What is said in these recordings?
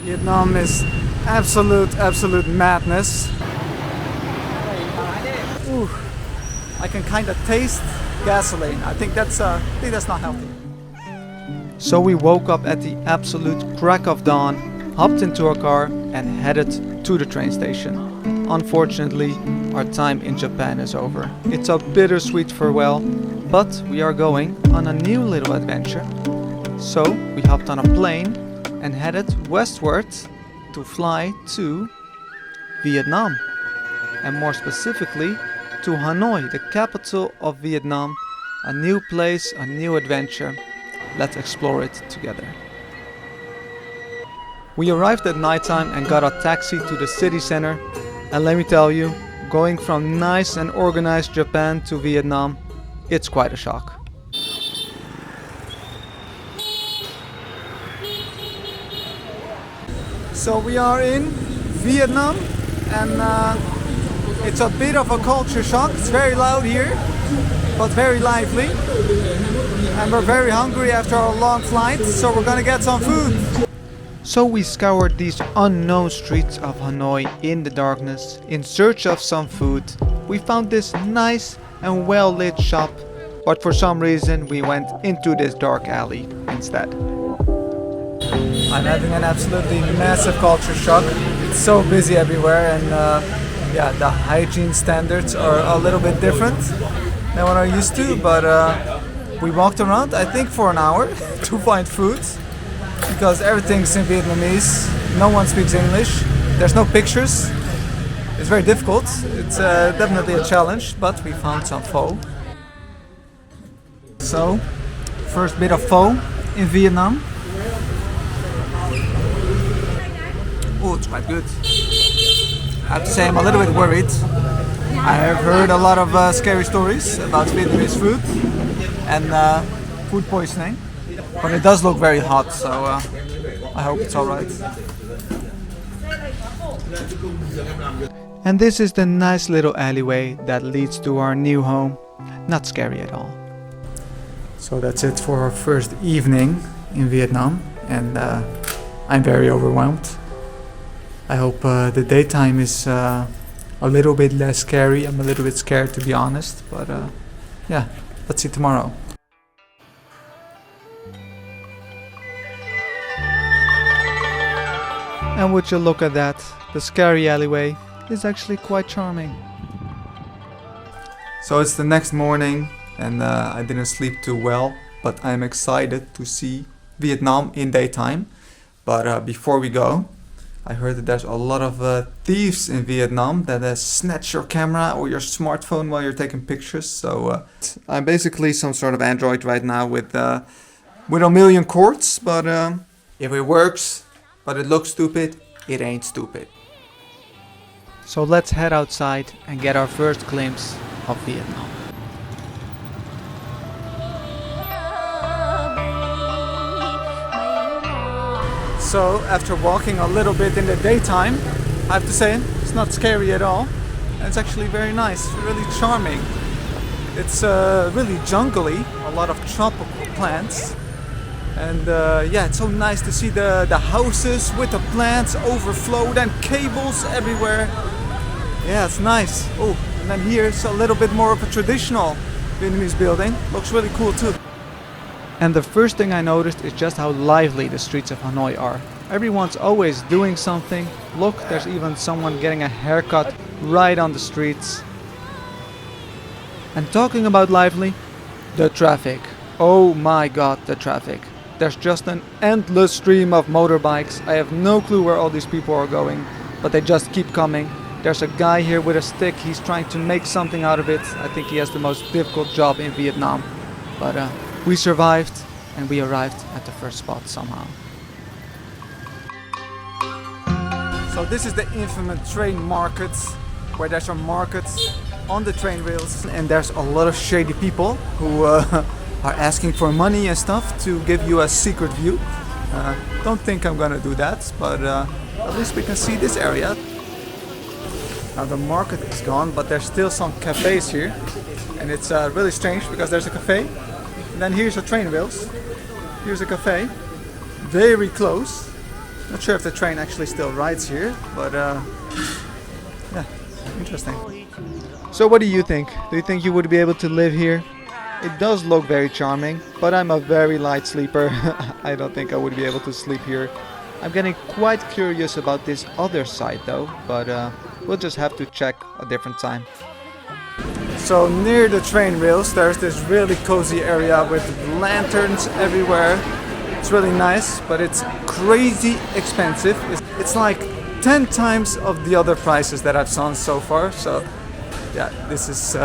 Vietnam is absolute madness. Ooh, I can kind of taste gasoline. I think that's not healthy. So we woke up at the absolute crack of dawn, hopped into our car and headed to the train station. Unfortunately, our time in Japan is over. It's a bittersweet farewell, but we are going on a new little adventure. So we hopped on a plane and headed westward to fly to Vietnam. And more specifically, to Hanoi, the capital of Vietnam. A new place, a new adventure. Let's explore it together. We arrived at nighttime and got a taxi to the city center. And let me tell you, going from nice and organized Japan to Vietnam, it's quite a shock. So we are in Vietnam and it's a bit of a culture shock. It's very loud here, but very lively. And we're very hungry after our long flight, so we're gonna get some food. So we scoured these unknown streets of Hanoi in the darkness in search of some food. We found this nice and well lit shop, but for some reason we went into this dark alley instead. I'm having an absolutely massive culture shock. It's so busy everywhere and yeah, the hygiene standards are a little bit different than what I'm used to, but we walked around I think for an hour to find food because everything's in Vietnamese, no one speaks English, there's no pictures, it's very difficult, it's definitely a challenge, but we found some pho. So, first bit of pho in Vietnam. Oh, it's quite good. I have to say I'm a little bit worried. I have heard a lot of scary stories about Vietnamese food and food poisoning, but it does look very hot, so I hope it's alright. And this is the nice little alleyway that leads to our new home. Not scary at all. So that's it for our first evening in Vietnam, and I'm very overwhelmed. I hope the daytime is a little bit less scary. I'm a little bit scared, to be honest, but yeah, let's see tomorrow. And would you look at that, the scary alleyway is actually quite charming. So it's the next morning and I didn't sleep too well, but I'm excited to see Vietnam in daytime. But before we go, I heard that there's a lot of thieves in Vietnam that snatch your camera or your smartphone while you're taking pictures. So I'm basically some sort of android right now with a million cords, but if it works, but it looks stupid, it ain't stupid. So let's head outside and get our first glimpse of Vietnam. So after walking a little bit in the daytime, I have to say it's not scary at all. And it's actually very nice, really charming. It's really jungly, a lot of tropical plants. And yeah, it's so nice to see the houses with the plants overflowed and cables everywhere. Yeah, it's nice. Oh, and then here's a little bit more of a traditional Vietnamese building. Looks really cool too. And the first thing I noticed is just how lively the streets of Hanoi are. Everyone's always doing something. Look, there's even someone getting a haircut right on the streets. And talking about lively, the traffic. Oh my god, the traffic. There's just an endless stream of motorbikes. I have no clue where all these people are going, but they just keep coming. There's a guy here with a stick. He's trying to make something out of it. I think he has the most difficult job in Vietnam. But we survived and we arrived at the first spot somehow. So this is the infamous train market, where there's a market on the train rails and there's a lot of shady people who are asking for money and stuff to give you a secret view. Don't think I'm gonna do that, but at least we can see this area. Now the market is gone, but there's still some cafes here, and it's really strange because there's a cafe, and then here's a train rails, here's a cafe, very close, Not sure if the train actually still rides here, but yeah, interesting. So what do you think? Do you think you would be able to live here? It does look very charming, but I'm a very light sleeper. I don't think I would be able to sleep here. I'm getting quite curious about this other side though, but we'll just have to check a different time. So near the train rails there's this really cozy area with lanterns everywhere. It's really nice, but it's crazy expensive. It's like 10 times of the other prices that I've seen so far. So yeah, this is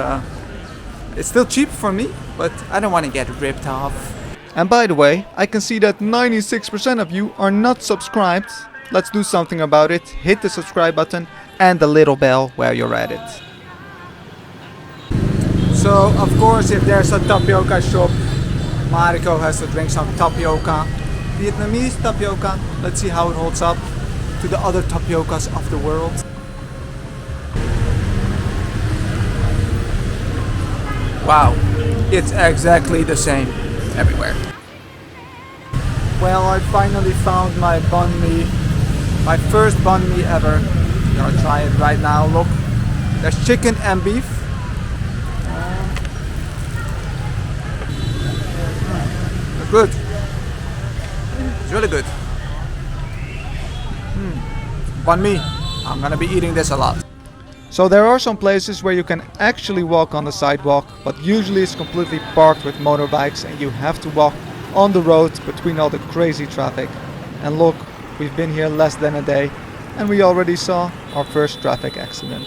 it's still cheap for me, but I don't want to get ripped off. And by the way, I can see that 96% of you are not subscribed. Let's do something about it. Hit the subscribe button and the little bell where you're at it. So of course, if there's a tapioca shop, Mariko has to drink some tapioca. Vietnamese tapioca. Let's see how it holds up to the other tapiocas of the world. Wow, it's exactly the same everywhere. Well, I finally found my banh mi, my first banh mi ever. I'm gonna try it right now. Look, there's chicken and beef. It's good. It's really good. Banh mi. I'm gonna be eating this a lot. So there are some places where you can actually walk on the sidewalk, but usually it's completely parked with motorbikes and you have to walk on the road between all the crazy traffic. And look, we've been here less than a day and we already saw our first traffic accident.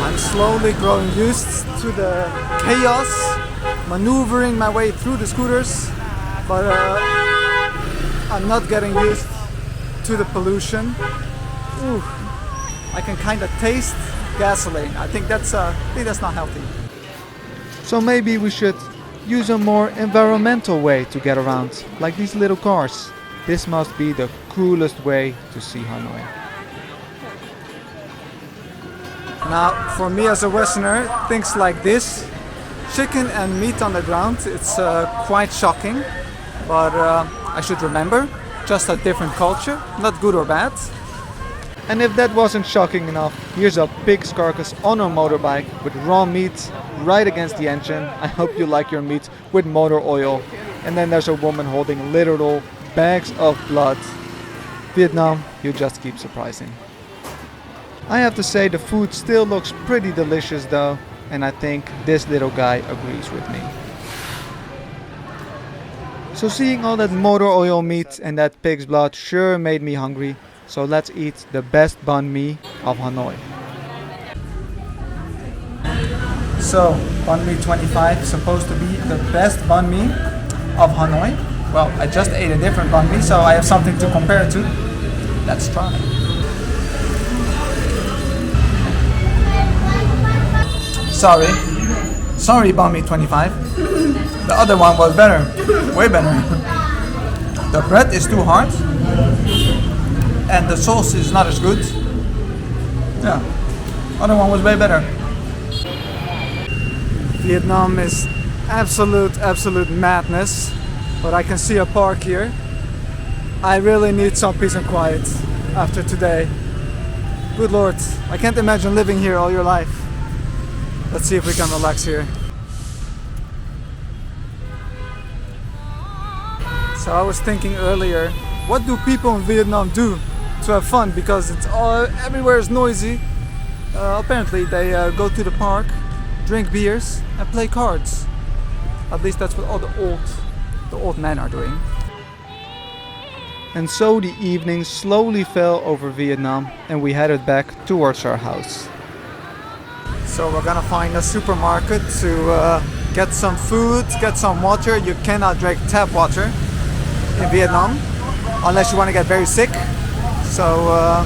I'm slowly growing used to the chaos, maneuvering my way through the scooters, but I'm not getting used to the pollution. Ooh. I can kind of taste gasoline. I think that's not healthy. So maybe we should use a more environmental way to get around, like these little cars. This must be the coolest way to see Hanoi. Now, for me as a Westerner, things like this, chicken and meat on the ground, it's quite shocking. But I should remember, just a different culture, not good or bad. And if that wasn't shocking enough, here's a pig's carcass on a motorbike with raw meat right against the engine. I hope you like your meat with motor oil. And then there's a woman holding literal bags of blood. Vietnam, you just keep surprising. I have to say the food still looks pretty delicious though, and I think this little guy agrees with me. So seeing all that motor oil meat and that pig's blood sure made me hungry. So let's eat the best banh mi of Hanoi. So, banh mi 25 is supposed to be the best banh mi of Hanoi. Well, I just ate a different banh mi, so I have something to compare to. Let's try. Sorry banh mi 25. The other one was better, way better. The bread is too hard. And the sauce is not as good. Yeah, other one was way better. Vietnam is absolute madness, but I can see a park here. I really need some peace and quiet after today. Good Lord, I can't imagine living here all your life. Let's see if we can relax here. So I was thinking earlier, what do people in Vietnam do to have fun? Because it's all everywhere is noisy. Apparently they go to the park, drink beers and play cards. At least that's what all the old men are doing. And so the evening slowly fell over Vietnam and we headed back towards our house. So we're gonna find a supermarket to get some food, get some water. You cannot drink tap water in Vietnam unless you want to get very sick. So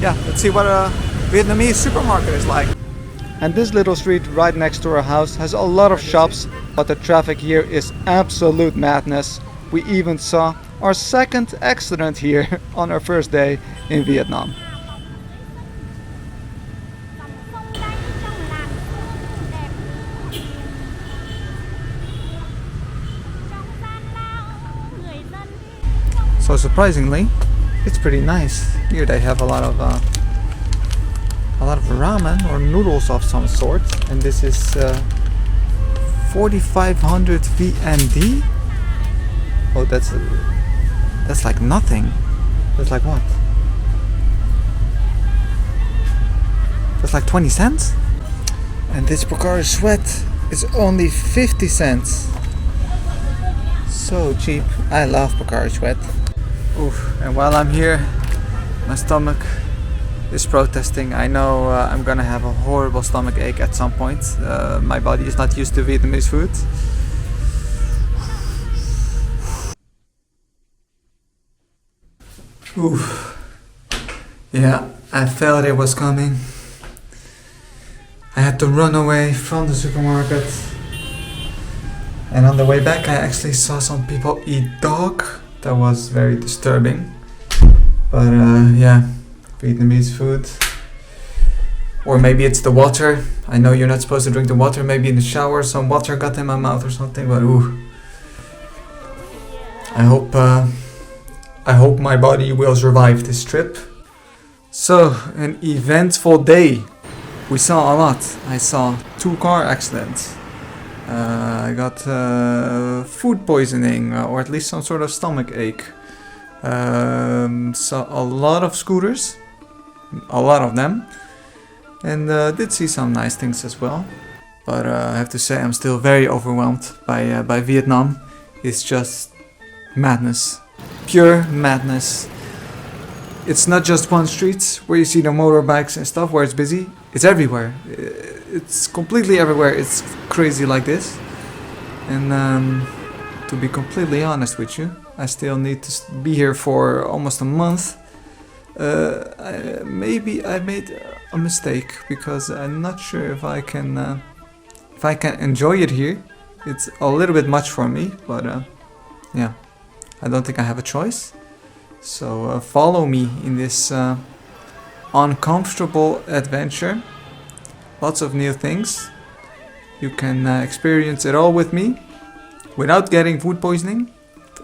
yeah, let's see what a Vietnamese supermarket is like. And this little street right next to our house has a lot of shops, but the traffic here is absolute madness. We even saw our second accident here on our first day in Vietnam. So surprisingly, it's pretty nice. Here they have a lot of ramen or noodles of some sort, and this is 4,500 VND. Oh, that's like nothing. That's like what? That's like 20 cents. And this Pocari Sweat is only 50 cents. So cheap. I love Pocari Sweat. Oof. And while I'm here, my stomach is protesting. I know I'm gonna have a horrible stomach ache at some point. My body is not used to Vietnamese food. Oof. Yeah, I felt it was coming. I had to run away from the supermarket. And on the way back I actually saw some people eat dog. That was very disturbing. But yeah, Vietnamese food. Or maybe it's the water. I know you're not supposed to drink the water. Maybe in the shower some water got in my mouth or something. But ooh. I hope my body will survive this trip. So, an eventful day. We saw a lot. I saw 2 car accidents. I got food poisoning, or at least some sort of stomach ache. Saw a lot of scooters, a lot of them, and did see some nice things as well. But I have to say I'm still very overwhelmed by Vietnam. It's just madness, pure madness. It's not just one street where you see the motorbikes and stuff where it's busy. It's everywhere. It's completely everywhere. It's crazy like this. And to be completely honest with you, I still need to be here for almost a month. Maybe I made a mistake because I'm not sure if I can enjoy it here. It's a little bit much for me, but yeah, I don't think I have a choice. So follow me in this uncomfortable adventure. Lots of new things. You can experience it all with me without getting food poisoning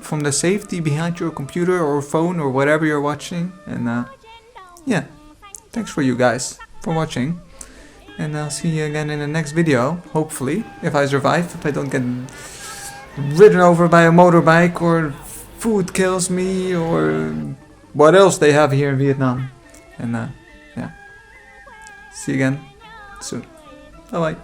from the safety behind your computer or phone or whatever you're watching. And yeah, thanks for you guys for watching. And I'll see you again in the next video, hopefully, if I survive, if I don't get ridden over by a motorbike or food kills me or what else they have here in Vietnam. And yeah, see you again soon. Bye bye.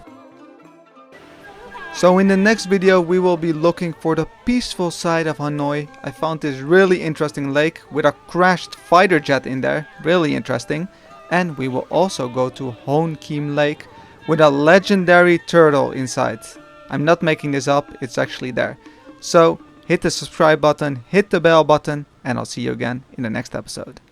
So in the next video we will be looking for the peaceful side of Hanoi. I found this really interesting lake with a crashed fighter jet in there, really interesting. And we will also go to Hon Kim Lake with a legendary turtle inside. I'm not making this up, it's actually there. So hit the subscribe button, hit the bell button, and I'll see you again in the next episode.